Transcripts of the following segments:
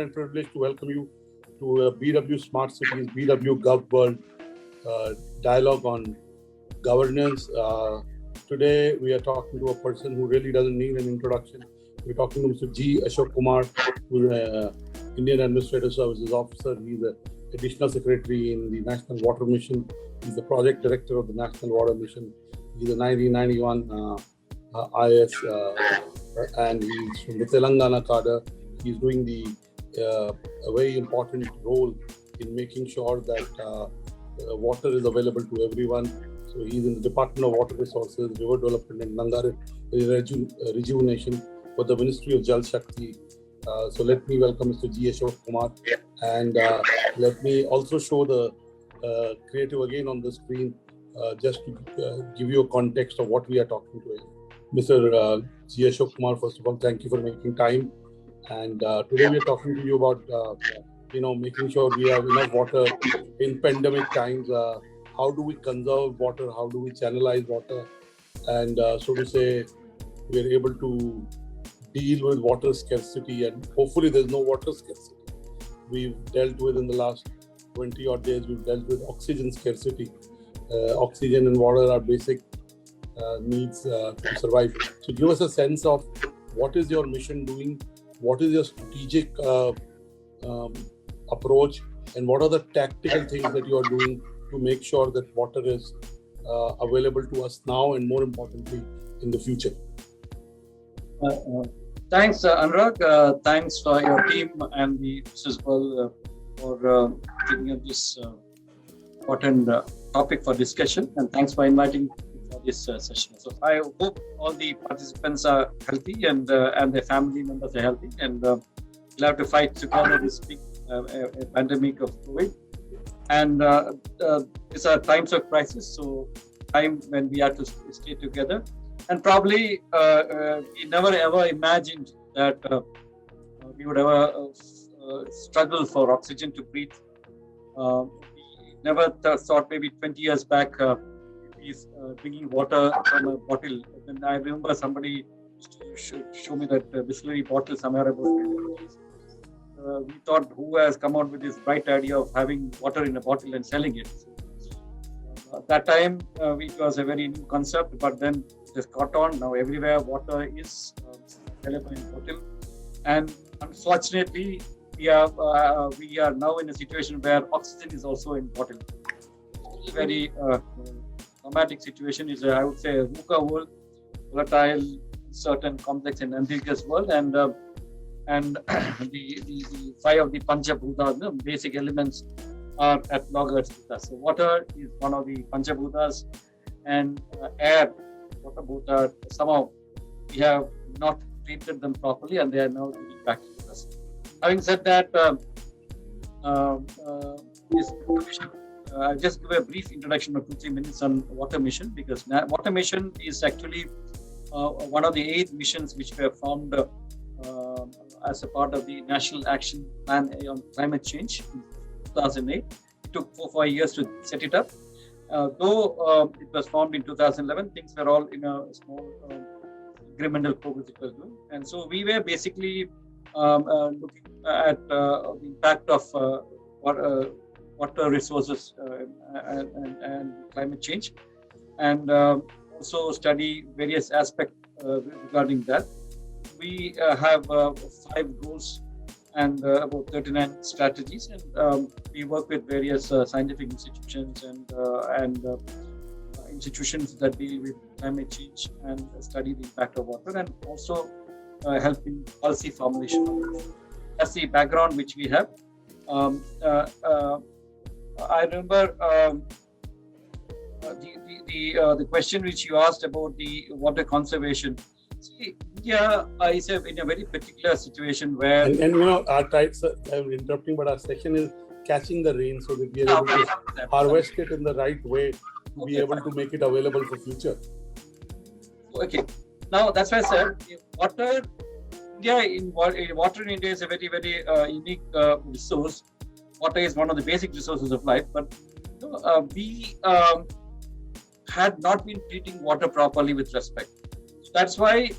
and privilege to welcome you to BW Smart Cities, BW Gov World dialogue on governance. Today, we are talking to a person who really doesn't need an introduction. We're talking to Mr. G. Ashok Kumar, who is an Indian Administrative Services Officer. He's an Additional Secretary in the National Water Mission. He's the Project Director of the National Water Mission. He's a 1991 IS, and he's from the Telangana cadre. He's doing a very important role in making sure that water is available to everyone. So he's in the Department of Water Resources, River Development and Ganga Rejuvenation for the Ministry of Jal Shakti. So let me welcome Mr. G. Ashok Kumar, and let me also show the creative again on the screen, just to give you a context of what we are talking to. Mr. G. Ashok Kumar, first of all, thank you for making time. And today we are talking to you about, making sure we have enough water in pandemic times. How do we conserve water? How do we channelize water? And so to say, we are able to deal with water scarcity, and hopefully there's no water scarcity. We've dealt with in the last 20 odd days, we've dealt with oxygen scarcity. Oxygen and water are basic needs to survive. So give us a sense of what is your mission doing, what is your strategic approach, and what are the tactical things that you are doing to make sure that water is available to us now and more importantly in the future. Thanks, Anurag. Thanks for your team and the Business World for taking up this important topic for discussion, and thanks for inviting me for this session. So I hope all the participants are healthy and their family members are healthy, and we'll have to fight together this big pandemic of COVID. And these are times of crisis, so time when we have to stay together. And probably we never ever imagined that we would ever struggle for oxygen to breathe. We never thought maybe 20 years back is drinking water from a bottle. And I remember somebody show me that Bisleri bottle somewhere about 20 rupees. We thought, who has come out with this bright idea of having water in a bottle and selling it? At that time, it was a very new concept, but then it has caught on. Now everywhere water is available in bottle, and unfortunately, we are now in a situation where oxygen is also in bottle. It's a very dramatic situation. Is I would say a VUCA world, volatile, certain complex and ambiguous world, and the five of the Panchabhutas, the basic elements, are at loggerheads with us. So water is one of the Panchabhutas, and air, water both are somehow we have not treated them properly, and they are now getting back to us. Having said that, this mission, I'll just give a brief introduction of 2-3 minutes on Water Mission, because Water Mission is actually one of the 8 missions which were formed as a part of the National Action Plan on Climate Change in 2008. It took 4 years to set it up. Though it was formed in 2011, things were all in a small incremental progress it was doing. And so we were basically looking at the impact of water resources and climate change, and also study various aspects regarding that. We have 5 goals and about 39 strategies, and we work with various scientific institutions and institutions that deal with climate change and study the impact of water, and also help in policy formulation. That's the background which we have. I remember the question which you asked about the water conservation. See, India is in a very particular situation where... And our types, I'm interrupting, but our session is catching the rain so that we are able to harvest it in the right way to be able to make it available for future. Okay. Now, that's why I said, water in India is a very, very unique resource. Water is one of the basic resources of life, but we had not been treating water properly with respect. So that's why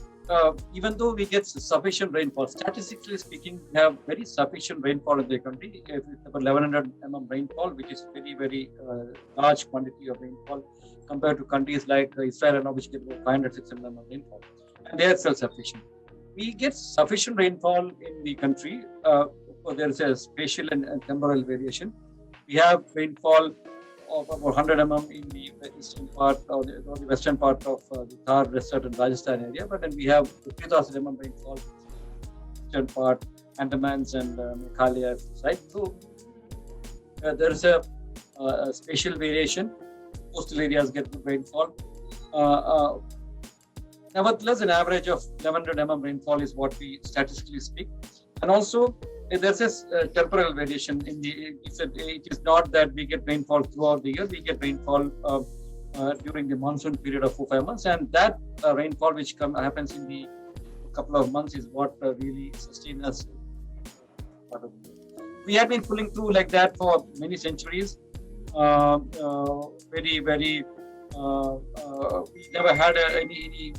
even though we get sufficient rainfall, statistically speaking, we have very sufficient rainfall in the country. It's about 1100 rainfall, which is very large quantity of rainfall compared to countries like Israel and which get about 500, 600 rainfall. And they are self-sufficient. We get sufficient rainfall in the country. There is a spatial and temporal variation. We have rainfall of about 100 in the eastern part or the western part of the Thar Desert and Rajasthan area, but then we have 3000 rainfall eastern part, Andamans and Meghalaya, right? So there is a spatial variation. Coastal areas get good rainfall. Nevertheless, an average of 1100 rainfall is what we statistically speak, and also there's a temporal variation in the. It is not that we get rainfall throughout the year. We get rainfall during the monsoon period of 4-5 months, and that rainfall which happens in the couple of months is what really sustains us. We have been pulling through like that for many centuries. We never had any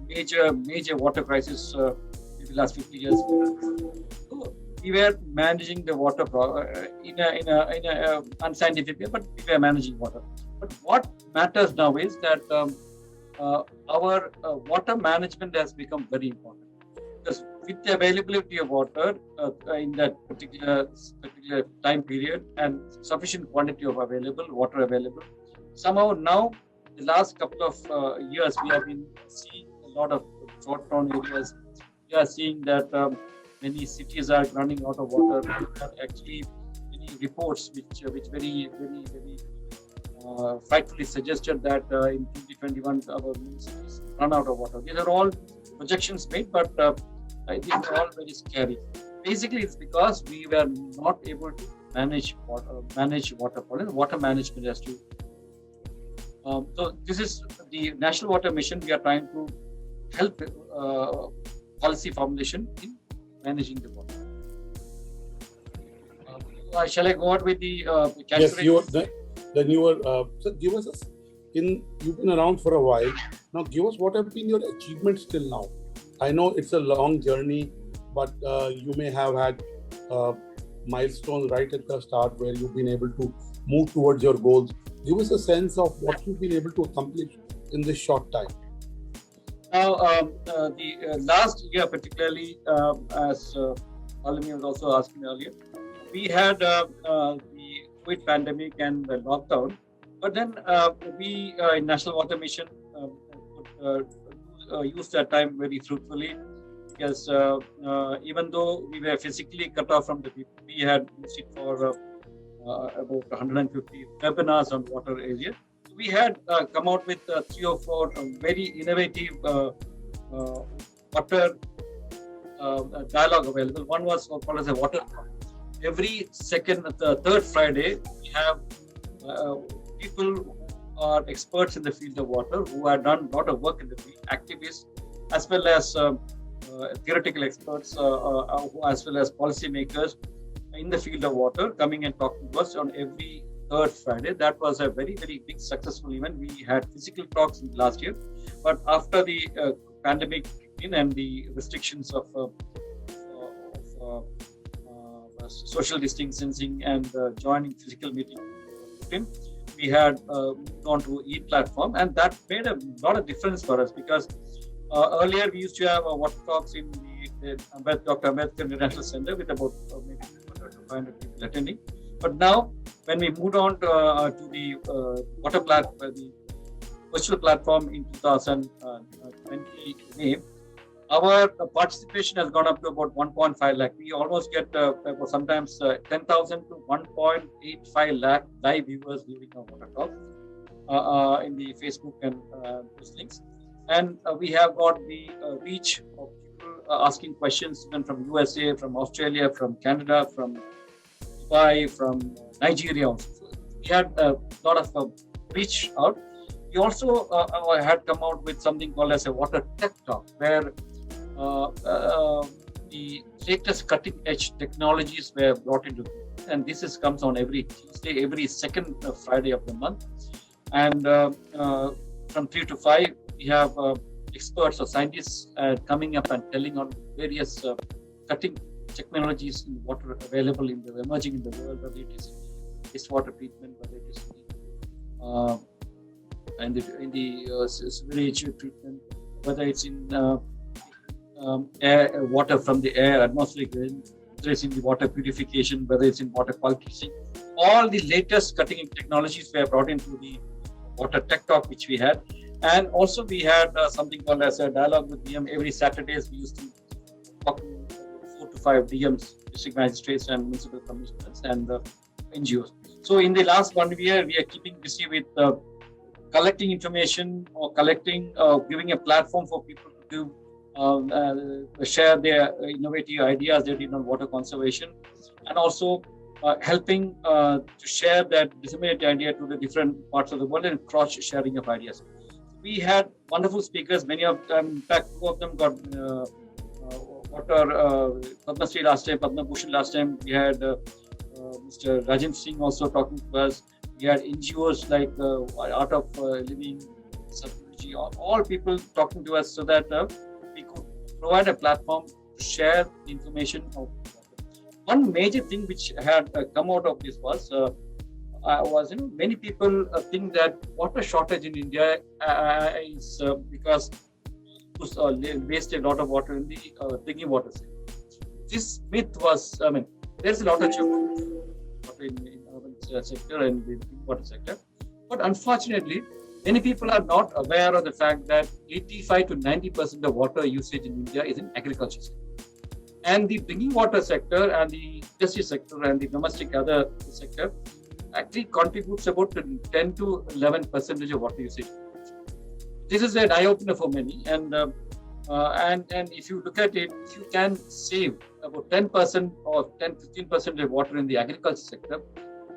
major water crisis in the last 50 years. So we were managing the water in a unscientific way, but we were managing water. But what matters now is that our water management has become very important, because with the availability of water in that particular time period and sufficient quantity of water available, somehow now the last couple of years we have been seeing a lot of drought-prone areas. We are seeing that many cities are running out of water. There are actually many reports which very frightfully suggested that in 2021 our cities run out of water. These are all projections made, but these are all very scary. Basically, it's because we were not able to manage water quality. Water management has to. So this is the National Water Mission. We are trying to help policy formulation in managing the water. Shall I go out with the Yes, the newer. So give us you've been around for a while. Now give us what have been your achievements till now. I know it's a long journey, but you may have had milestones right at the start where you've been able to move towards your goals. Give us a sense of what you've been able to accomplish in this short time. Now, the last year, particularly, as Alami was also asking earlier, we had the COVID pandemic and the lockdown, but then we in National Water Mission used that time very fruitfully, because even though we were physically cut off from the people, we had used it for about 150 webinars on water area. We had come out with 3 or 4 very innovative water dialogue available. One was called as a water. Every third Friday, we have people who are experts in the field of water, who have done a lot of work in the field, activists, as well as theoretical experts, as well as policymakers in the field of water, coming and talking to us on every third Friday. That was a very big successful event. We had physical talks in last year, but after the pandemic and the restrictions of social distancing and joining physical meeting, we had moved on to e-platform, and that made a lot of difference for us, because earlier we used to have water talks in the Dr. Ambedkar International Center with about maybe 500 people attending. But now, when we moved on to the water platform, the virtual platform in 2020 May, our participation has gone up to about 1.5 lakh. We almost get sometimes 10,000 to 1.85 lakh live viewers viewing our water talk in the Facebook and those links. And we have got the reach of people asking questions even from USA, from Australia, from Canada, from Dubai, from Nigeria also. So we had a lot of reach out. We also had come out with something called as a water tech talk, where the latest cutting edge technologies were brought into it. And this comes on every Tuesday, every second Friday of the month. And from 3 to 5, we have experts or scientists coming up and telling on various cutting technologies in water available in the emerging in the world, whether it is in wastewater treatment, whether it is in the sewage treatment, whether it's in air, water from the air, atmospheric rain, whether it's in the water purification, whether it's in water quality. All the latest cutting edge technologies were brought into the Water Tech Talk, which we had. And also we had something called as a dialogue with DM. Every Saturdays we used to talk to 4 to 5 DMs, district magistrates and municipal commissioners and NGOs. So in the last 1 year, we are keeping busy with collecting information or giving a platform for people to share their innovative ideas they did on water conservation, and also helping to share that disseminated idea to the different parts of the world and cross sharing of ideas. We had wonderful speakers. Many of them, in fact, 2 of them got Padma Shri last time, Padma Bhushan last time. We had Mr. Rajiv Singh also talking to us. We had NGOs like Art of Living, Satyaji, all people talking to us so that we could provide a platform to share the information of one major thing which had come out of this was many people think that water shortage in India is because we waste a lot of water in the drinking water sector. This myth was, there's a lot of water in the urban sector and the drinking water sector, but unfortunately, many people are not aware of the fact that 85 to 90% of water usage in India is in agriculture sector. And the drinking water sector and the industry sector and the domestic other sector actually contributes about 10 to 11% of water usage. This is an eye-opener for many, and if you look at it, if you can save about 10% or 10-15% of water in the agriculture sector,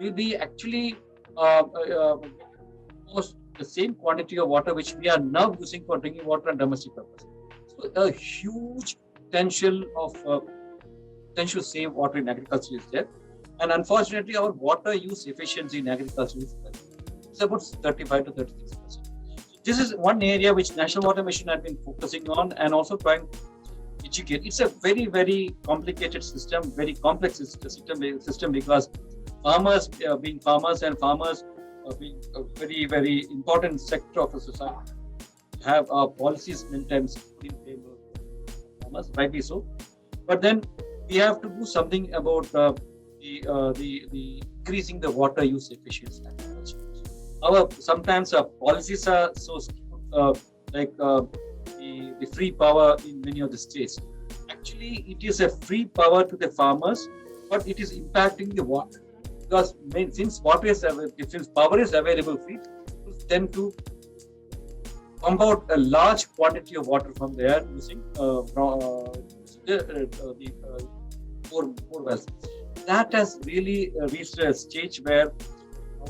you'll be actually almost the same quantity of water which we are now using for drinking water and domestic purpose. So a huge potential save water in agriculture is there, and unfortunately, our water use efficiency in agriculture is about 35 to 36%. This is one area which National Water Mission has been focusing on and also trying to educate. It's a very, very complicated system, very complex system because farmers being farmers and farmers being a very, very important sector of the society have policies many times in favor of farmers, rightly so. But then we have to do something about the increasing the water use efficiency. Sometimes policies are so like the free power in many of the states. Actually, it is a free power to the farmers, but it is impacting the water because since power is available free, people tend to pump out a large quantity of water from there using the bore wells. That has really reached a stage where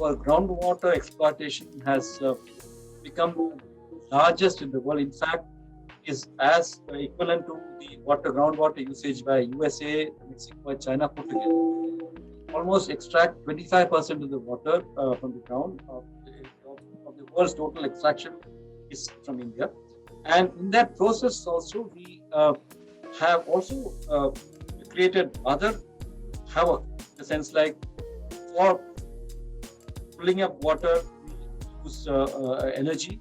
our groundwater exploitation has become largest in the world. In fact, is as equivalent to the groundwater usage by USA, Mexico, and China put together. Almost extract 25% of the water from the ground of the world's total extraction is from India. And in that process also, we have also created other havoc, in the sense like for pulling up water, we use energy.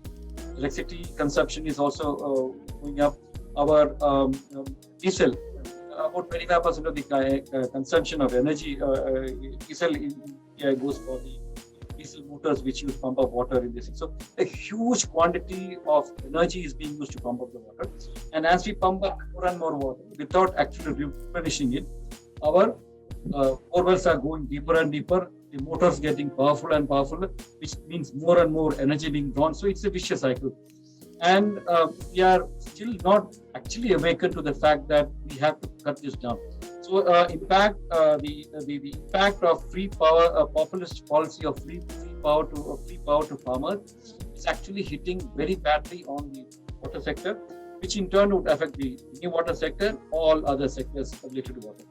Electricity consumption is also going up. Our diesel, about 25% of the consumption of energy, diesel goes for the diesel motors which use pump up water in this. So a huge quantity of energy is being used to pump up the water. And as we pump up more and more water without actually replenishing it, our bore wells are going deeper and deeper. The motors getting powerful and powerful, which means more and more energy being drawn. So it's a vicious cycle. And we are still not actually awakened to the fact that we have to cut this down. So the impact of free power, a populist policy of free power to farmers is actually hitting very badly on the water sector, which in turn would affect the drinking water sector, all other sectors related to water.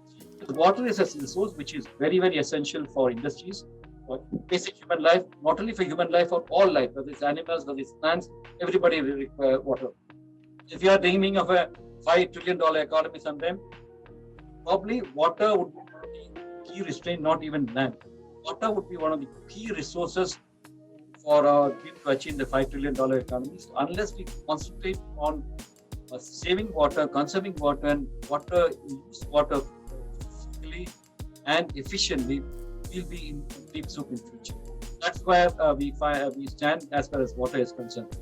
The water is a resource which is very, very essential for industries, for basic human life, not only for human life, for all life, whether it's animals, whether it's plants, everybody will require water. If you are dreaming of a $5 trillion economy sometime, probably water would be the key restraint, not even land. Water would be one of the key resources for our dream to achieve the $5 trillion economy. So unless we concentrate on saving water, conserving water, and use water effectively and efficiently, we'll be in deep soup in future. That's where we stand as far as water is concerned.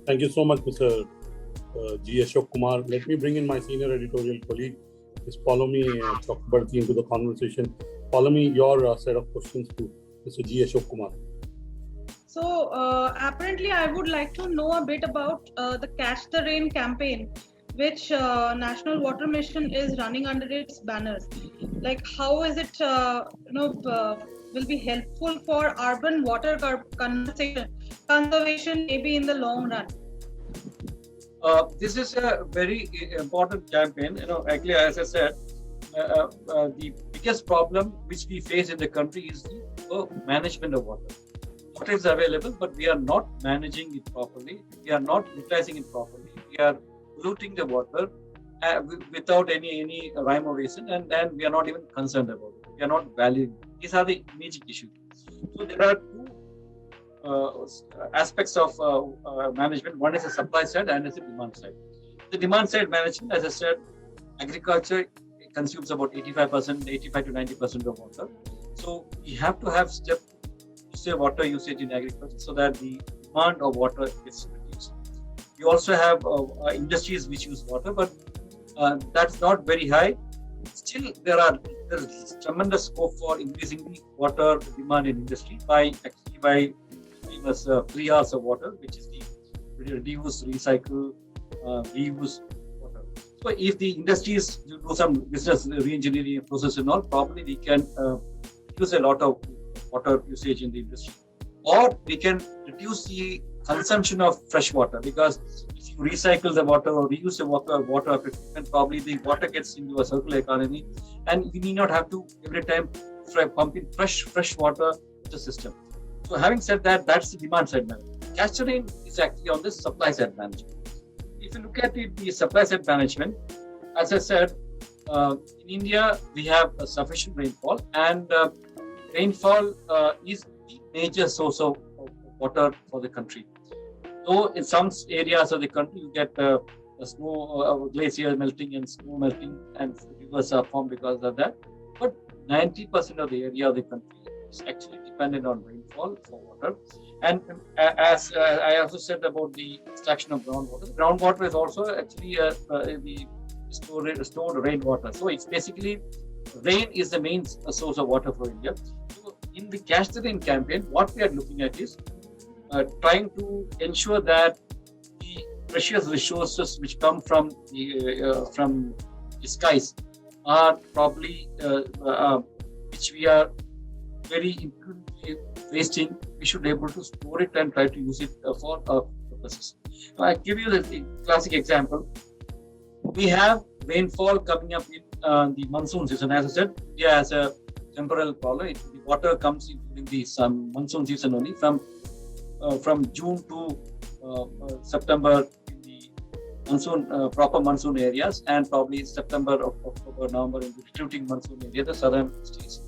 Thank you so much, Mr. G. Ashok Kumar. Let me bring in my senior editorial colleague, Ms. Paulomi Chakrabarti, into the conversation. Paulomi, your set of questions to Mr. G. Ashok Kumar. So apparently, I would like to know a bit about the Catch the Rain campaign, which National Water Mission is running under its banners. Like, how is it, will be helpful for urban water conservation, maybe in the long run? This is a very important campaign. Actually, as I said, the biggest problem which we face in the country is the management of water. Water is available, but we are not managing it properly. We are not utilizing it properly. We are polluting the water without any rhyme or reason, and we are not even concerned about it. We are not valuing it. These are the major issues. So there are two aspects of management. One is the supply side and is the demand side. The demand side management, as I said, agriculture consumes about 85 to 90% of water. So we have to have water usage in agriculture so that the demand of water gets reduced. We also have industries which use water, but that's not very high. Still, there's tremendous scope for increasing the water demand in industry by giving us 3 hours of water, which is the reduce, recycle, reuse water. So if the industries do some business re-engineering process and all, probably we can use a lot of water usage in the industry, or we can reduce the consumption of fresh water, because if you recycle the water or reuse the water after treatment, probably the water gets into a circular economy, and you need not have to every time pump in fresh water to the system. So having said that, that's the demand side management. Catch the Rain is actually on the supply side management. If you look at it, the supply side management, as I said, in India we have a sufficient rainfall, and rainfall is the major source of water for the country. Though in some areas of the country you get snow, glacier melting and snow melting, and rivers are formed because of that. But 90% of the area of the country is actually dependent on rainfall for water. And as I also said about the extraction of groundwater is also actually the stored rainwater. So it's basically rain is the main source of water for India. So in the Catch the Rain campaign, what we are looking at is trying to ensure that the precious resources which come from the skies are probably which we are very imprudently wasting. We should be able to store it and try to use it for our purposes. Now, I give you the classic example. We have rainfall coming up in the monsoon season. As I said, India has a temporal problem. The water comes in during the monsoon season only, from June to September in the monsoon, proper monsoon areas, and probably September, October, November in the retreating monsoon area, the southern states.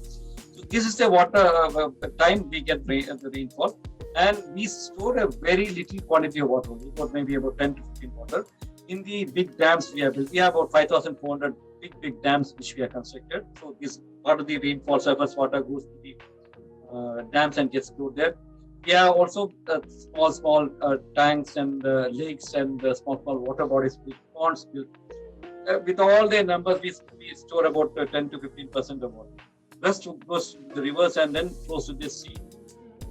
So this is the water time we get the rainfall, and we store a very little quantity of water, maybe about 10 to 15 water. In the big dams we have built, we have about 5,400 big dams which we have constructed. So this part of the rainfall surface water goes to the dams and gets stored there. We have also small tanks and lakes and small water bodies, with ponds built. With all the numbers, we store about 10 to 15% of water. Rest goes to the rivers and then flows to the sea.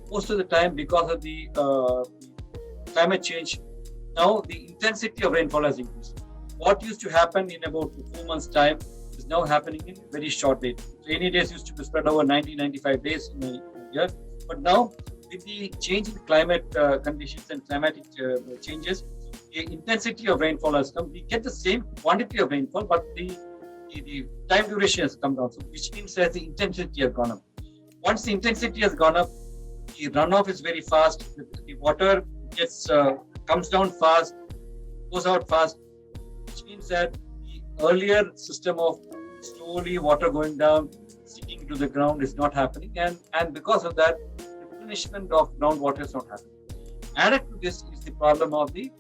Most of the time, because of the climate change, now the intensity of rainfall has increased. What used to happen in about 4 months' time is now happening in very short days. Rainy days used to be spread over 90-95 days in a year, but now with the change in climate conditions and climatic changes, the intensity of rainfall has come. We get the same quantity of rainfall, but the time duration has come down, so which means that the intensity has gone up. Once the intensity has gone up, the runoff is very fast. The water comes down fast. goes out fast, which means that the earlier system of slowly water going down, sinking to the ground is not happening, and because of that, replenishment of groundwater is not happening. Added to this is the problem of the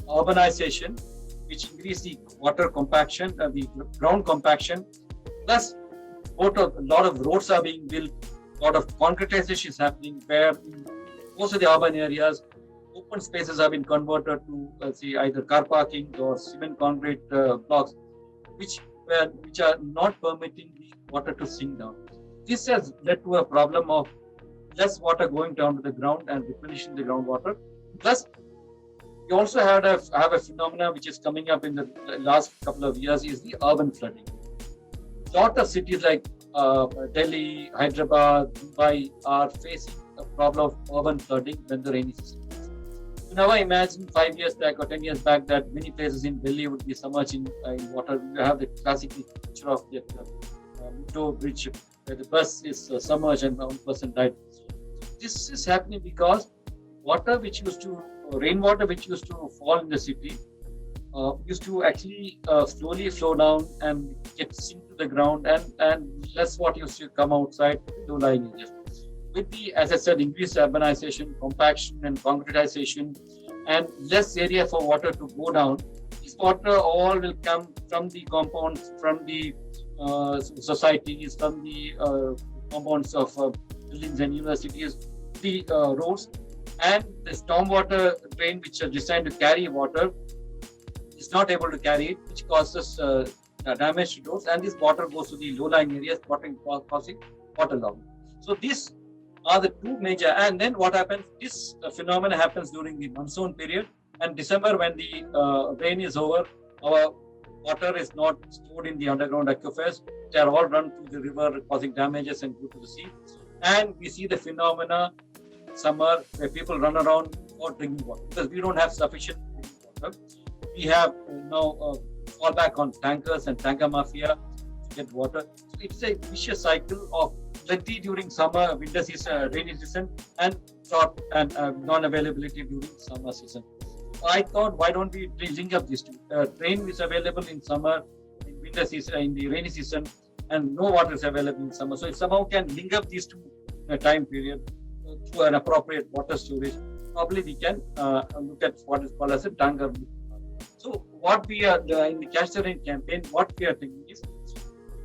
urbanization, which increase the water compaction, the ground compaction, plus a lot of roads are being built, a lot of concretization is happening, where in most of the urban areas, open spaces have been converted to, let's say, either car parking or cement concrete blocks, which are not permitting the water to sink down. This has led to a problem of less water going down to the ground and replenishing the groundwater. Plus, we also have a phenomenon which is coming up in the last couple of years, is the urban flooding. A lot of cities like Delhi, Hyderabad, Mumbai are facing a problem of urban flooding when the rainy season comes. So now I imagine 5 years back or 10 years back that many places in Delhi would be submerged in water. You have the classic picture of the Metro bridge where the bus is submerged and one person died. This is happening because rainwater which used to fall in the city used to actually slowly flow down and get sink to the ground, and less water used to come outside low-lying areas. With the, as I said, increased urbanization, compaction and concretization, and less area for water to go down, this water all will come from the compounds, from the societies, from the compounds of buildings and universities, the roads, and the stormwater drain, which are designed to carry water, is not able to carry it, which causes damage to roads, and this water goes to the low-lying areas, causing waterlogging. So these are the two major. And then what happens? This phenomenon happens during the monsoon period, and December, when the rain is over, our water is not stored in the underground aquifers. They are all run through the river, causing damages and go to the sea. And we see the phenomena in summer where people run around for drinking water because we don't have sufficient drinking water. We have now fall back on tankers and tanker mafia to get water. So it's a vicious cycle of plenty during summer, winter season, rainy season, and short and non-availability during summer season. I thought, why don't we link up these two? Rain is available in summer, in winter season, in the rainy season, and no water is available in summer. So if somehow can link up these two time period to an appropriate water storage, probably we can look at what is called as a tanker. So what we are in the Catch the Rain campaign, what we are thinking is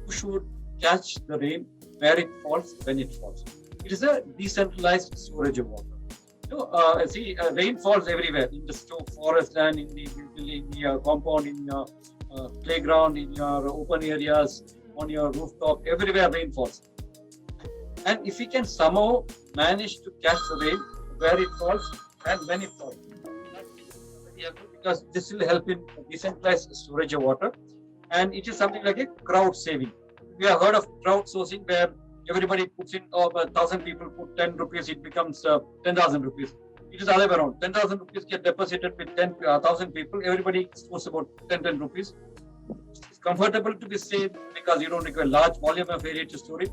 you should catch the rain where it falls, when it falls. It is a decentralized storage of water. Rain falls everywhere, in the forest land, in the compound, in your playground, in your open areas, on your rooftop, everywhere rain falls. And if we can somehow manage to catch the rain where it falls and when it falls, because this will help in decentralized storage of water, and it is something like a crowd saving. We have heard of crowd sourcing, where everybody puts in, 1,000 people put 10 rupees, it becomes 10,000 rupees. It is other way around. 10,000 rupees get deposited with 10,000 people. Everybody stores about 10 rupees. It's comfortable to be saved because you don't require large volume of area to store it.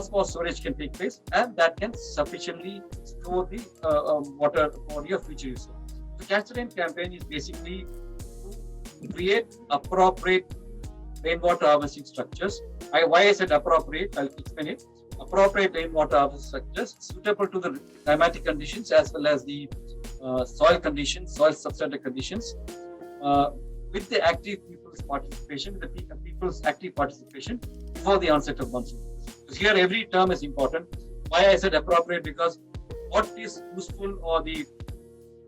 Small storage can take place, and that can sufficiently store the water for your future use. The Catch the Rain campaign is basically to create appropriate rainwater harvesting structures. Why I said appropriate, I'll explain it. Appropriate rainwater harvesting structures suitable to the climatic conditions as well as the soil conditions, soil substrate conditions, with the active people's participation, before the onset of monsoon. Because here every term is important. Why I said appropriate? Because what is useful, or the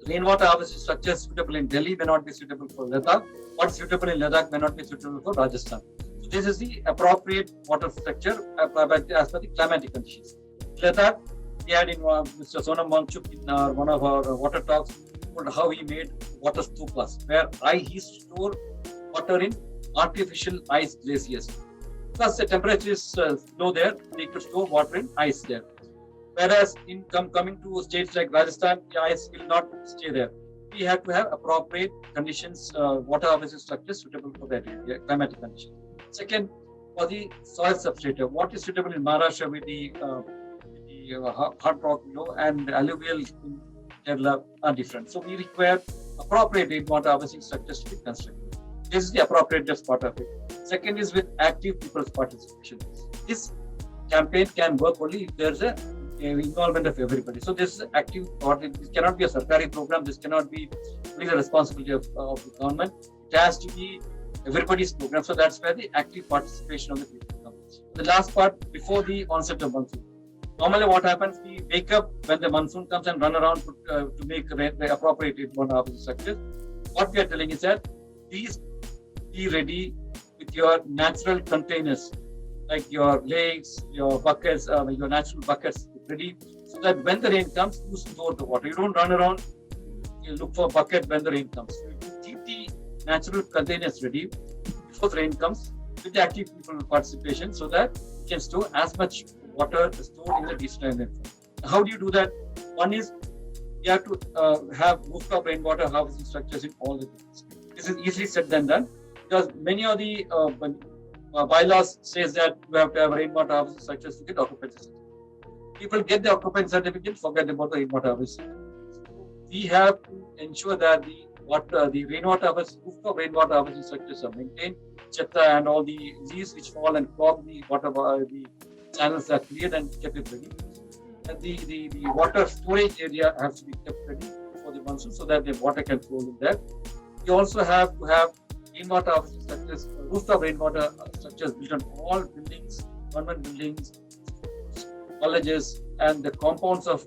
rainwater harvesting structures suitable in Delhi may not be suitable for Ladakh. What is suitable in Ladakh may not be suitable for Rajasthan. So this is the appropriate water structure as per the climatic conditions. In Ladakh, we had in Mr. Sonam Wangchuk in one of our water talks about how he made water stupas, where he stored water in artificial ice glaciers. Plus the temperature is low there, they could store water in ice there. Whereas in coming to states like Rajasthan, the ice will not stay there. We have to have appropriate conditions, water harvesting structures suitable for that area, climatic conditions. Second, for the soil substrate, what is suitable in Maharashtra with the hard rock below and alluvial in Kerala are different. So we require appropriate rainwater harvesting structures to be constructed. This is the appropriateness part of it. Second is with active people's participation. This campaign can work only if there's a involvement of everybody. So this is active part. This cannot be a Sarkari program. This cannot be only the responsibility of the government. It has to be everybody's program. So that's where the active participation of the people comes. The last part, before the onset of monsoon. Normally what happens, we wake up when the monsoon comes and run around to make the appropriate rainwater harvesting structures. What we are telling is that please be ready with your natural containers, like your lakes, your buckets, your natural buckets ready, so that when the rain comes, you store the water. You don't run around, you look for a bucket when the rain comes. So you keep the natural containers ready before the rain comes with the active people participation, so that you can store as much water stored in the desalination rainfall. How do you do that? One is you have to have rooftop rainwater harvesting structures in all the places. This is easily said than done, because many of the bylaws says that you have to have rainwater harvesting structures to get occupancy certificate. People get the occupancy certificate, forget about the rainwater harvesting. We have to ensure that the rainwater harvesting, rooftop rainwater harvesting structures are maintained. Chetta and all the leaves which fall and clog the water, the channels are cleared and kept it ready. And the water storage area has to be kept ready for the monsoon, so that the water can flow in there. You also have to have rainwater harvesting structures, rooftop rainwater structures built on all buildings, government buildings, colleges, and the compounds of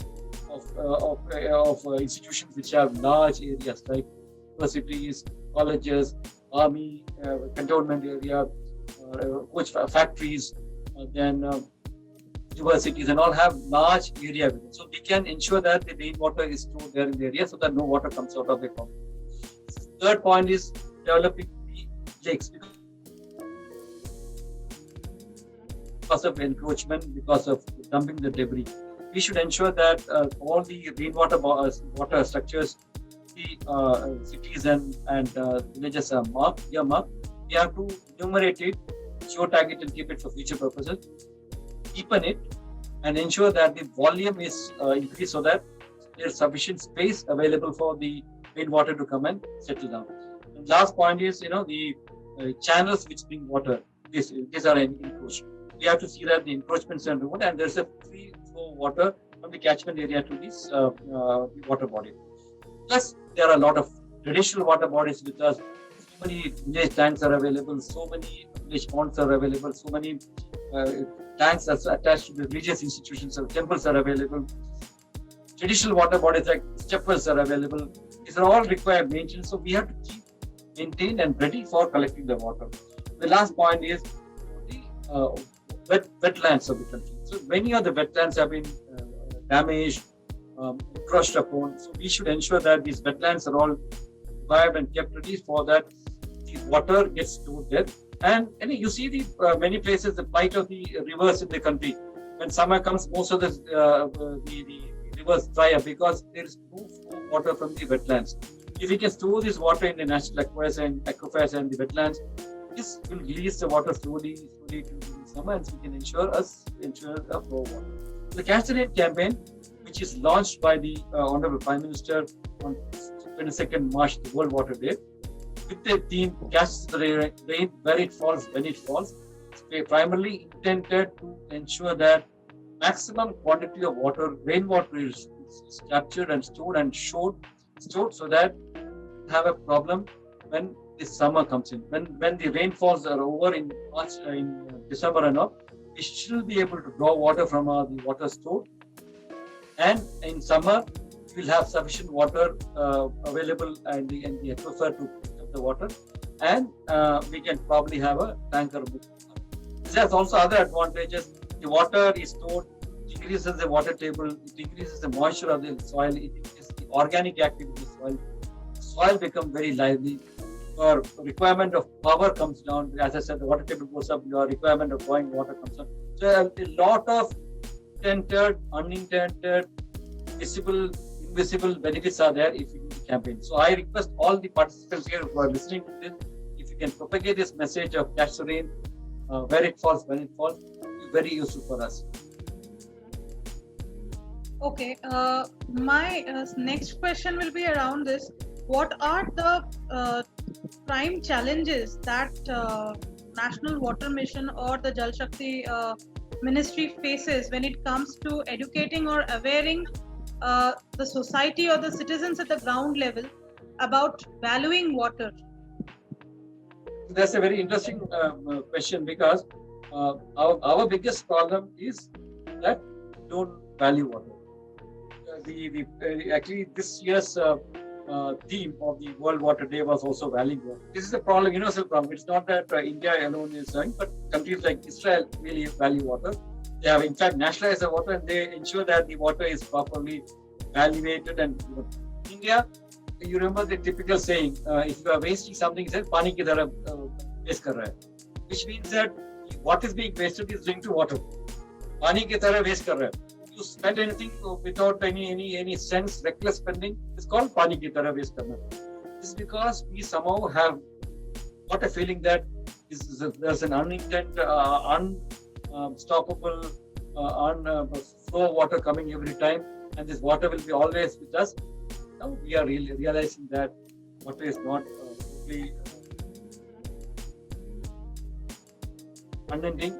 institutions which have large areas like universities, colleges, army, cantonment area, coach factories, then universities, and all have large area with it. So we can ensure that the rainwater is stored there in the area, so that no water comes out of the compound. Third point is developing the lakes. Because of encroachment, because of dumping the debris, we should ensure that all the rainwater water structures, the cities and villages are earmarked. We have to enumerate it, geotag it, and keep it for future purposes. Deepen it and ensure that the volume is increased, so that there is sufficient space available for the rainwater to come and settle down. And last point is, the channels which bring water. These are encroached. We have to see that the encroachments are removed, and there's a free flow of water from the catchment area to this water body. Plus, there are a lot of traditional water bodies with us. So many village tanks are available, so many village ponds are available, so many tanks are attached to the religious institutions, so temples are available. Traditional water bodies like stepwells are available. These are all required maintenance, so we have to keep maintained and ready for collecting the water. The last point is the wetlands of the country. So many of the wetlands have been damaged, crushed upon. So we should ensure that these wetlands are all revived and kept ready, for that the water gets stored there. And you see the many places, the plight of the rivers in the country. When summer comes, most of the rivers dry up, because there is no flow of water from the wetlands. If we can store this water in the national aquifers and the wetlands, this will release the water slowly to the summer, and so we can ensure a flow of water. The Catch the Rain campaign, which is launched by the Honorable Prime Minister on 22nd March, the World Water Day, with the theme Catch the Rain Where It Falls, When It Falls, is primarily intended to ensure that maximum quantity of water, rainwater, is captured and stored so that we have a problem when the summer comes in. When the rainfalls are over in March, in December and all, we should be able to draw water from the water stored. And in summer, we will have sufficient water available in the aquifer to pick up the water, and we can probably have a tanker. This has also other advantages. The water is stored, it increases the water table, it increases the moisture of the soil, it increases the organic activity of the soil. Soil becomes very lively. Your requirement of power comes down. As I said, the water table goes up, your requirement of drawing water comes down. So a lot of intended, unintended, visible, invisible benefits are there if you do the campaign. So I request all the participants here who are listening to this, if you can propagate this message of Catch the Rain, where it falls, when it falls, it will be very useful for us. Okay. My next question will be around this. What are the prime challenges that National Water Mission or the Jal Shakti Ministry faces when it comes to educating or awareing the society or the citizens at the ground level about valuing water? That's a very interesting question because our biggest problem is that we don't value water. Actually this year's theme of the World Water Day was also valuing water. This is a problem, universal problem. It's not that India alone is doing, but countries like Israel really value water. They have in fact nationalized the water and they ensure that the water is properly evaluated. And India, you remember the typical saying, if you are wasting something, it says pani ki tarah waste kar raha hai, which means that what is being wasted is linked to water. Pani ki tarah waste kar raha hai. You spend anything without any sense, reckless spending, it's called pani ki tarah waste karna. This is because we somehow have got a feeling that there's an unintended, unstoppable, flow of water coming every time, and this water will be always with us. Now we are really realizing that water is not totally unending.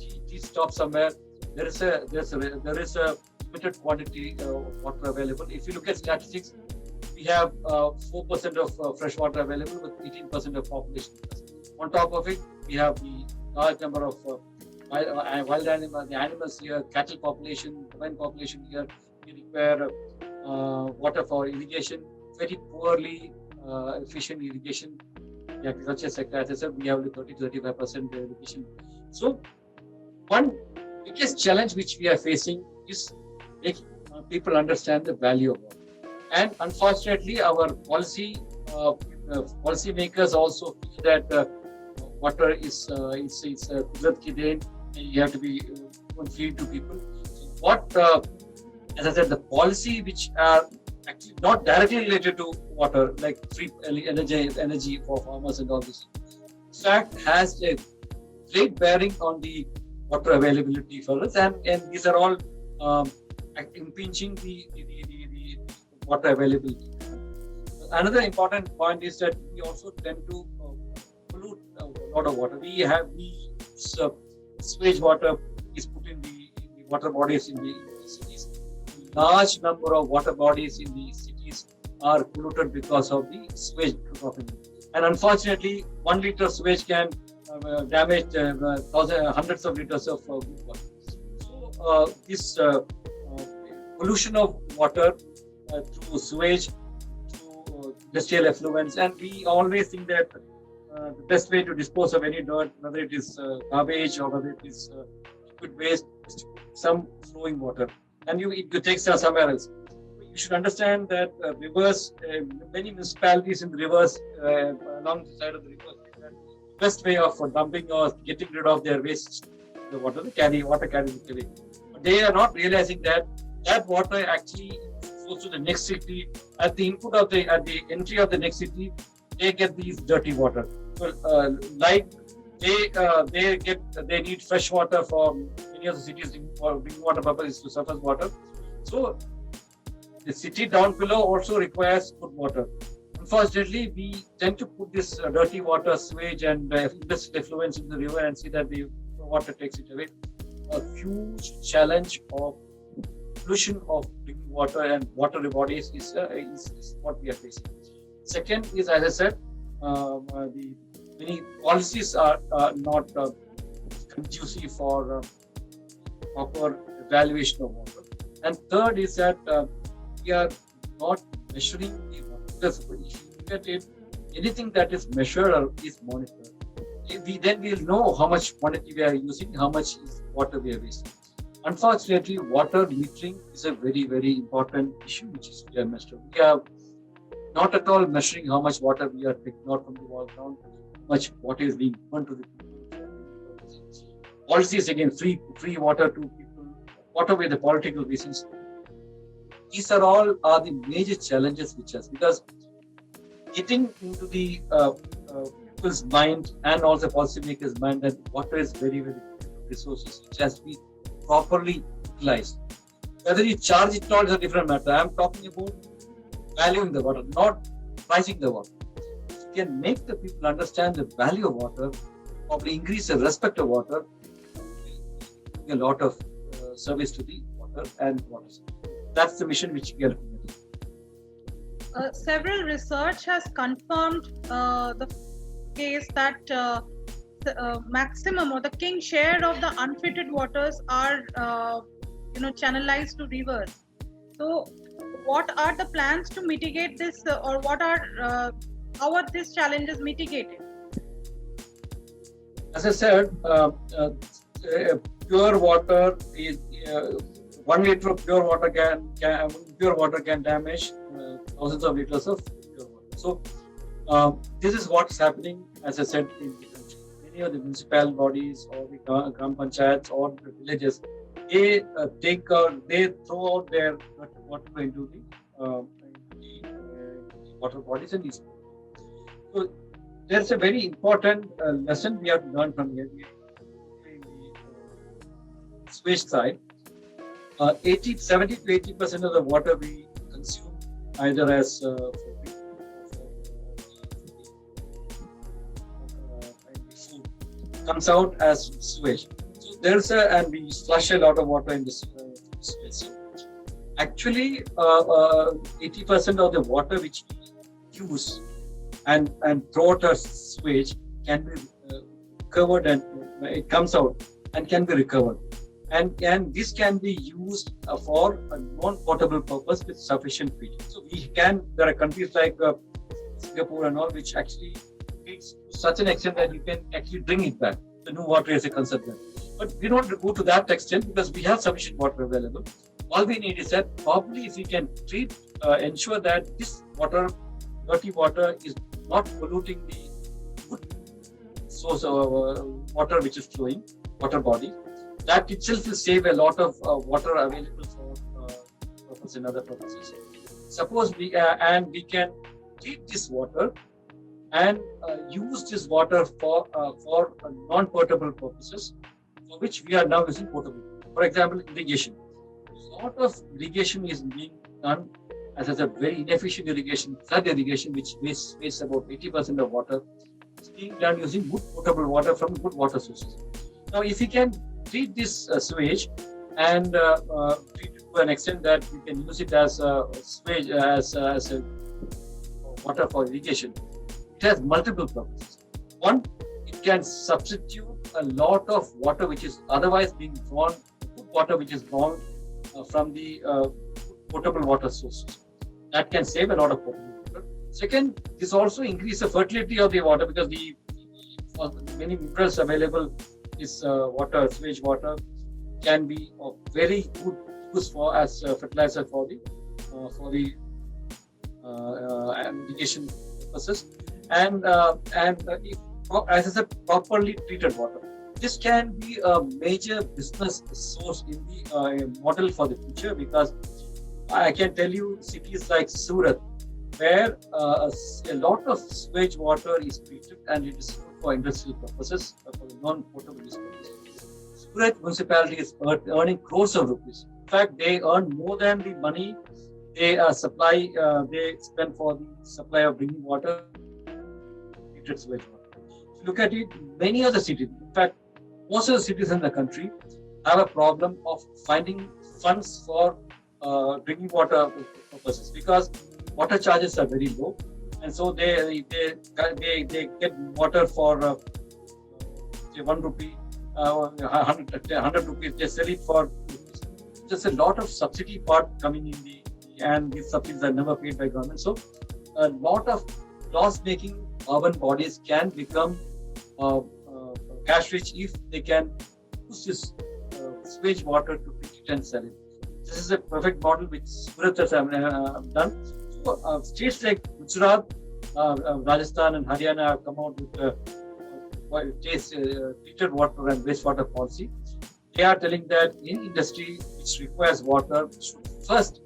It stops somewhere. There is a limited quantity of water available. If you look at statistics, we have 4% of fresh water available with 18% of population. On top of it, we have the large number of wild animals here, cattle population, women population here. We require water for irrigation, very poorly efficient irrigation. The agriculture sector, as I said, we have only 30 to 35% irrigation. So, one biggest challenge which we are facing is making people understand the value of water. And unfortunately, our policy makers also feel that water is kudrat ki dein. You have to be feed to people. So as I said, the policy which are actually not directly related to water, like free energy for farmers and all this, in fact, has a great bearing on the water availability for us, and these are all impinging the water availability. Another important point is that we also tend to pollute a lot of water. Sewage water is put in the water bodies in the cities. Large number of water bodies in the cities are polluted because of the sewage dropping. And unfortunately, 1 liter sewage can damage hundreds of liters of good water. So this pollution of water through sewage, through industrial effluents, and we always think that the best way to dispose of any dirt, whether it is garbage or whether it is liquid waste, is to put some flowing water, and you take somewhere else. You should understand that rivers, many municipalities in the rivers, along the side of the rivers, the best way of dumping or getting rid of their waste, the water carrying. But they are not realizing that water actually goes to the next city. At the entry of the next city, they get these dirty water. So, they need fresh water for many of the cities for drinking water purposes to surface water. So the city down below also requires good water. Unfortunately, we tend to put this dirty water, sewage, and industrial effluents in the river and see that the water takes it away. A huge challenge of pollution of drinking water and water bodies is what we are facing. Second is, as I said, the many policies are not conducive for proper evaluation of water. And third is that we are not measuring the water. Because if you look at it, anything that is measured or is monitored, then we'll know how much quantity we are using, how much water we are wasting. Unfortunately, water metering is a very, very important issue which is we are measuring. We are not at all measuring how much water we are taking out from the wall ground, how much water is being given to the people. Policies again, free water to people, whatever the political reasons. These are all the major challenges which us, because getting into the people's mind and also policymakers' mind that water is very, very resources which has to be properly utilized. Whether you charge it or not is a different matter. I'm talking about valuing the water, not pricing the water. You can make the people understand the value of water, probably increase the respect of water, a lot of service to the water and water. That's the mission which we are looking at. Several research has confirmed the case that the maximum or the king share of the untreated waters are channelized to rivers. So what are the plans to mitigate this, or how are these challenges mitigated? As I said, pure water is 1 liter of pure water can damage thousands of liters of pure water. So this is what's happening. As I said, in many of the municipal bodies or the gram panchayats or the villages, they throw out their water into the water bodies and these. So there's a very important lesson we have learned from here. In the sewage side, 70 to 80% of the water we consume either as food comes out as sewage. So and we flush a lot of water in this sewage. Actually, 80% of the water which we use and throw out as sewage can be recovered, and it comes out and can be recovered. And this can be used for a non-potable purpose with sufficient treatment. So there are countries like Singapore and all, which actually treats to such an extent that you can actually bring it back. The new water is a concept there. But we don't go to that extent because we have sufficient water available. All we need is that probably if we can ensure that this water, dirty water, is not polluting the good source of water which is flowing, water body. That itself will save a lot of water available for purpose and other purposes. Suppose we can treat this water and use this water for non-potable purposes, for which we are now using potable. For example, irrigation. A lot of irrigation is being done as a very inefficient irrigation, flood irrigation, which wastes about 80% of water. It's being done using good potable water from good water sources. Now, if we can treat this sewage and treat it to an extent that we can use it as sewage, as a water for irrigation, it has multiple purposes. One, it can substitute a lot of water which is otherwise being drawn, good water which is drawn from the potable water sources. That can save a lot of potable water. Second, this also increases the fertility of the water because for many minerals available, this sewage water can be of very good use as fertilizer for the irrigation purposes, and if, as I said, properly treated water. This can be a major business source in the model for the future, because I can tell you cities like Surat, where a lot of sewage water is treated and it is used for industrial purposes, for the non-potable use purposes. Surat municipality is earning crores of rupees. In fact, they earn more than the money they spend for the supply of drinking water, treated sewage water. If you look at it, many other cities, in fact, most of the cities in the country have a problem of finding funds for drinking water purposes, because water charges are very low, and so they get water for say 1 rupee, 100 rupees. They sell it for rupees. There's a lot of subsidy part coming in and these subsidies are never paid by government. So a lot of loss-making urban bodies can become cash rich if they can use this sewage water to treat it and sell it. This is a perfect model which Surat has done. So, states like Gujarat, Rajasthan and Haryana have come out with treated water and wastewater policy. They are telling that in industry which requires water should first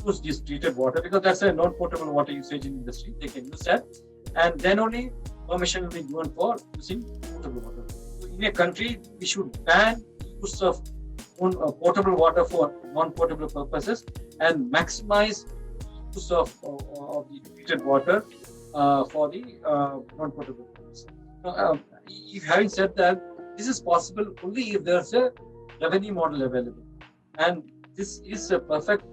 use this treated water, because that's a non-potable water usage in industry. They can use that, and then only permission will be given for using potable water. So in a country, we should ban the use of potable water for non-potable purposes and maximize use of the treated water for the non-potable purpose. Having said that, this is possible only if there's a revenue model available, and this is a perfect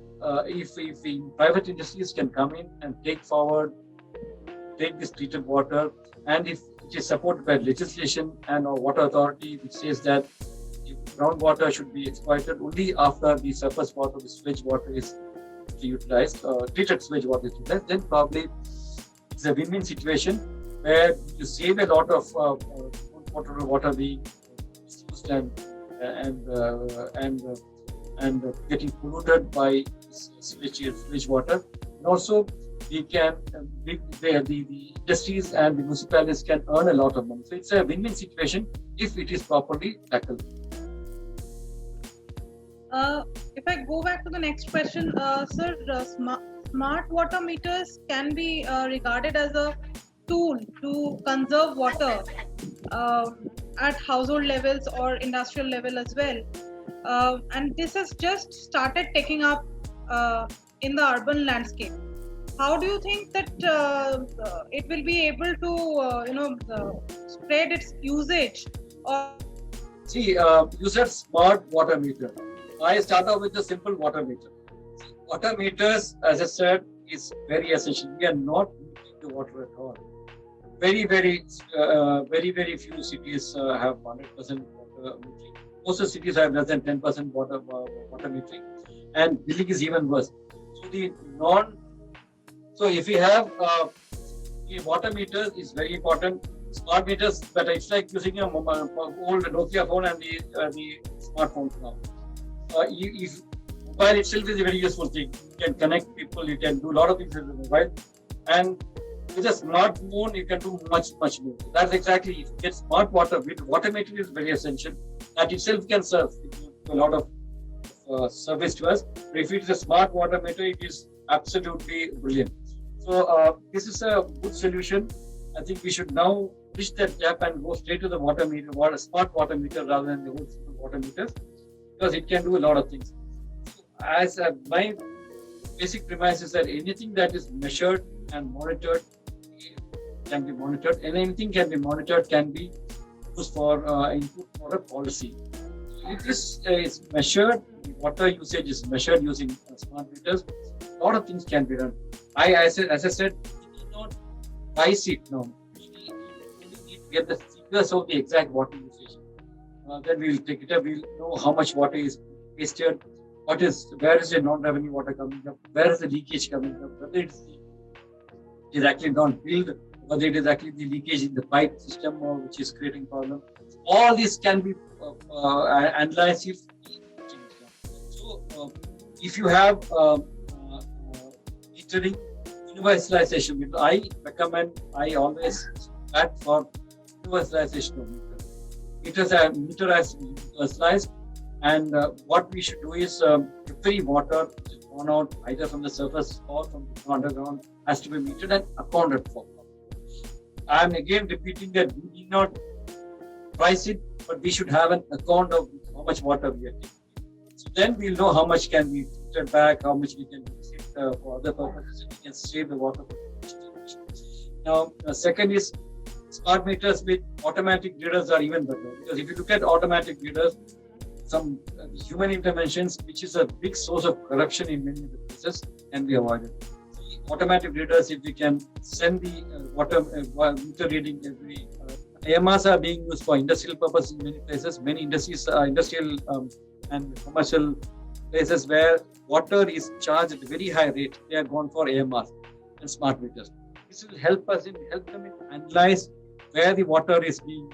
if the private industries can come in and take this treated water, and if it is supported by legislation and or water authority which says that groundwater should be exploited only after the surface water, the sewage water is utilized, treated sewage water is utilized, then probably it's a win-win situation where you save a lot of potable water being misused and getting polluted by sewage water, and also we can the industries and the municipalities can earn a lot of money. So it's a win-win situation if it is properly tackled. If I go back to the next question, sir, smart water meters can be regarded as a tool to conserve water at household levels or industrial level as well. And this has just started taking up in the urban landscape. How do you think that it will be able to, spread its usage? Or See, you said smart water meter. I start off with a simple water meter. Water meters, as I said, is very essential. We are not using the water at all. Very few cities have 100% water metering. Most of the cities have less than 10% water metering, and billing is even worse. So if we have the water meters is very important. Smart meters, but it's like using a old Nokia phone and the smartphones now. If mobile itself is a very useful thing. You can connect people, you can do a lot of things with the mobile, and with a smartphone you can do much more. That's exactly, if you get smart water metering is very essential. That itself can serve a lot of service to us. But if it is a smart water meter, it is absolutely brilliant. So this is a good solution. I think we should now bridge that gap and go straight to the smart water meter rather than the old simple water meters, because it can do a lot of things. As my basic premise is that anything that is measured and monitored can be monitored, and anything can be monitored can be used for input for a policy. If this is measured, the water usage is measured using smart meters, a lot of things can be done. As I said, we need not price it now. We need to get the figures of the exact water usage. Then we'll take it up. We'll know how much water is wasted. Where is the non-revenue water coming up? Where is the leakage coming up? Whether it is actually not built, whether it is actually the leakage in the pipe system which is creating problem. All this can be analyzed if so. If you have metering universalization, I always back for universalization of meter. Meter as universalized, and what we should do is every water which is drawn out either from the surface or from the underground has to be metered and accounted for. I am again repeating that we need not price it, but we should have an account of how much water we are taking. So then we'll know how much can be filtered back, how much we can use it for other purposes, and we can save the water for the next generation. Now, second is smart meters with automatic readers are even better, because if you look at automatic readers, some human interventions, which is a big source of corruption in many of the cases, can be avoided. Automatic readers, if we can send the water meter reading every AMRs are being used for industrial purposes in many places. Many industries, industrial and commercial places where water is charged at a very high rate, they are gone for AMRs and smart meters. This will help them analyze where the water is being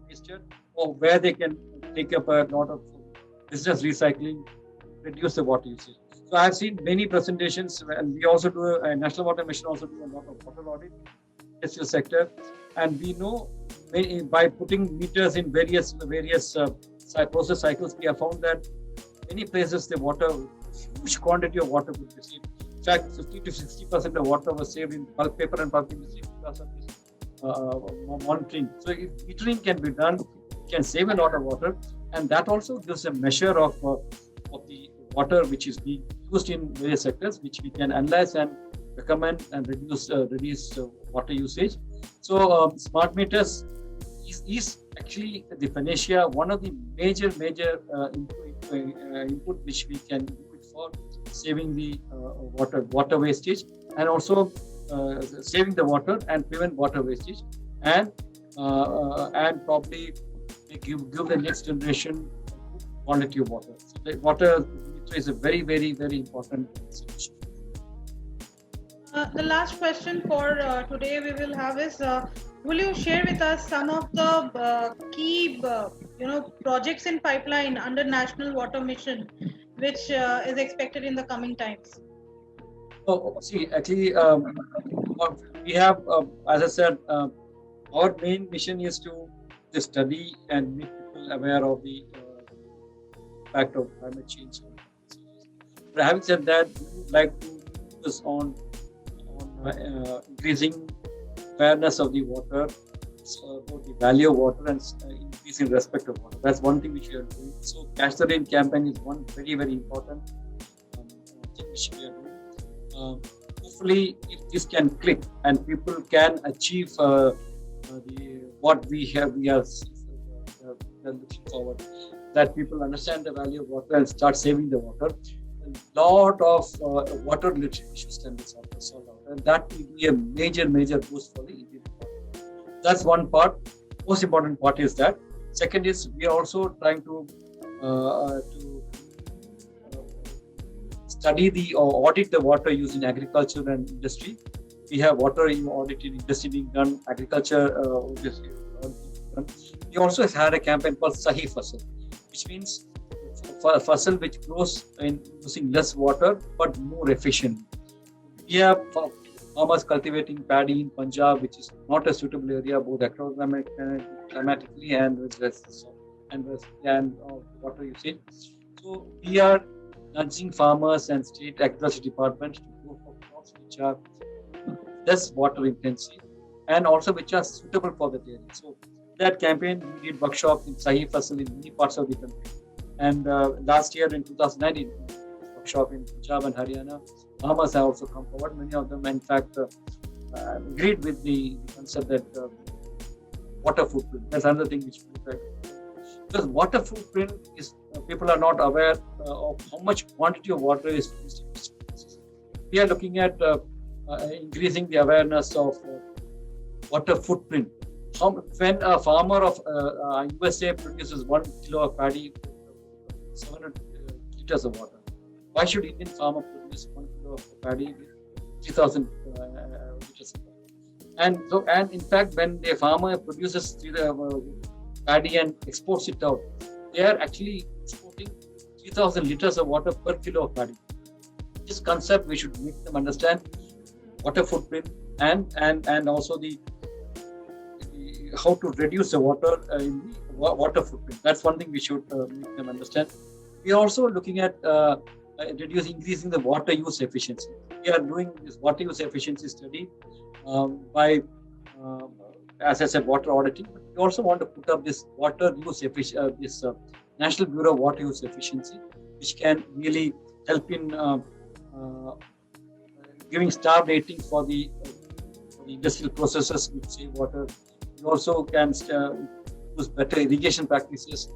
wasted, or where they can take up a lot of business recycling, reduce the water usage. So I have seen many presentations, and we also do a National Water Mission also do a lot of water audit in the industrial sector, and we know by putting meters in various process cycles, we have found that many places the huge quantity of water would be saved. In fact, 50 to 60% of water was saved in pulp paper and pulp industry because of this monitoring. So if metering can be done, it can save a lot of water. and that also gives a measure of the water which is being used in various sectors, which we can analyze and recommend and reduce water usage. So smart meters is actually the Phoenicia one of the major input which we can do it for saving the water wastage, and also saving the water and prevent water wastage, and probably give the next generation quality of water. So the water is a very important solution. The last question for today we will have is, will you share with us some of the key, projects in pipeline under National Water Mission, which is expected in the coming times? See, actually, we have, as I said, our main mission is to study and make people aware of the impact of climate change. But having said that, we would like to focus on increasing awareness of the water, about the value of water, and increasing respect of water. That's one thing which we are doing. So, Catch the Rain campaign is one very important thing which we are doing. Hopefully, if this can click and people can achieve what we are looking forward, that people understand the value of water and start saving the water, a lot of water related issues can be solved out, and that will be a major boost for the Indian economy. That's one part. Most important part is that. Second is we are also trying to study or audit the water used in agriculture and industry. We have water audit in industry being done, agriculture obviously done. We also had a campaign called Sahi Fasal, which means for a fasal which grows in using less water but more efficiently. We have farmers cultivating paddy in Punjab, which is not a suitable area both climatically and with less and water usage. So we are nudging farmers and state agriculture departments to go for crops which are less water intensive and also which are suitable for the area. So that campaign, we did workshops in Sahi Fasal in many parts of the country. And last year in 2019, workshop in Punjab and Haryana, farmers have also come forward. Many of them, in fact, agreed with the concept that water footprint. That's another thing which we try to do. Because water footprint is, people are not aware of how much quantity of water is used. We are looking at increasing the awareness of water footprint. When a farmer of USA produces 1 kilo of paddy, 700 liters of water, why should Indian farmer produce 1 kilo of paddy with 3,000 liters of water? And in fact, when the farmer produces paddy and exports it out, they are actually exporting 3,000 liters of water per kilo of paddy. This concept we should make them understand water footprint and also the how to reduce the water in the water footprint. That's one thing we should make them understand. We are also looking at increasing the water use efficiency. We are doing this water use efficiency study by, as I said, water auditing. But we also want to put up this water use National Bureau of Water Use Efficiency, which can really help in giving star rating for the industrial processes which save water. We also can use better irrigation practices.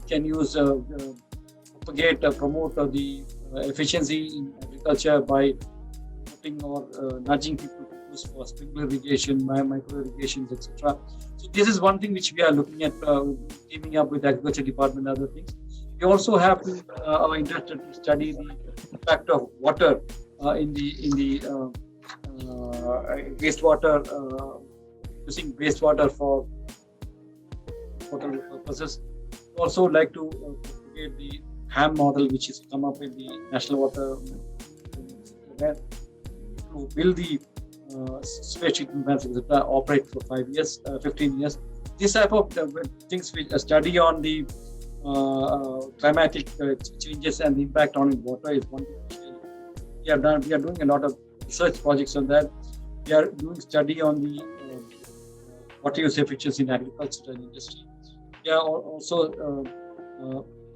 Can use propagate, promote the efficiency in agriculture by putting or nudging people to use for sprinkler irrigation, micro irrigations, etc. So this is one thing which we are looking at, teaming up with agriculture department and other things. We also have to are interested to study the impact of water in the wastewater. Using wastewater for water purposes. We also like to propagate the HAM model, which is come up in the National Water, where to build the sewage treatment plants, etc., operate for 5 years, 15 years. This type of things we study on the climatic changes and the impact on water is one thing. We are doing a lot of research projects on that. We are doing study on the water use efficiency in agriculture and industry. We are also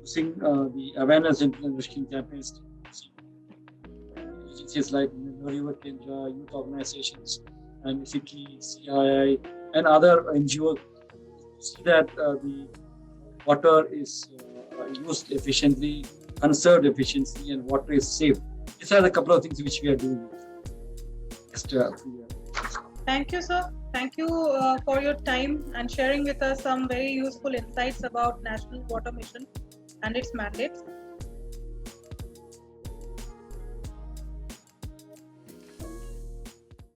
using the awareness implementation campaigns, agencies like River Kendra, youth organizations, and FICCI, CII, and other NGOs, see that the water is used efficiently, conserved efficiently, and water is safe. These are the couple of things which we are doing. Thank you, sir. Thank you for your time and sharing with us some very useful insights about National Water Mission and its mandates.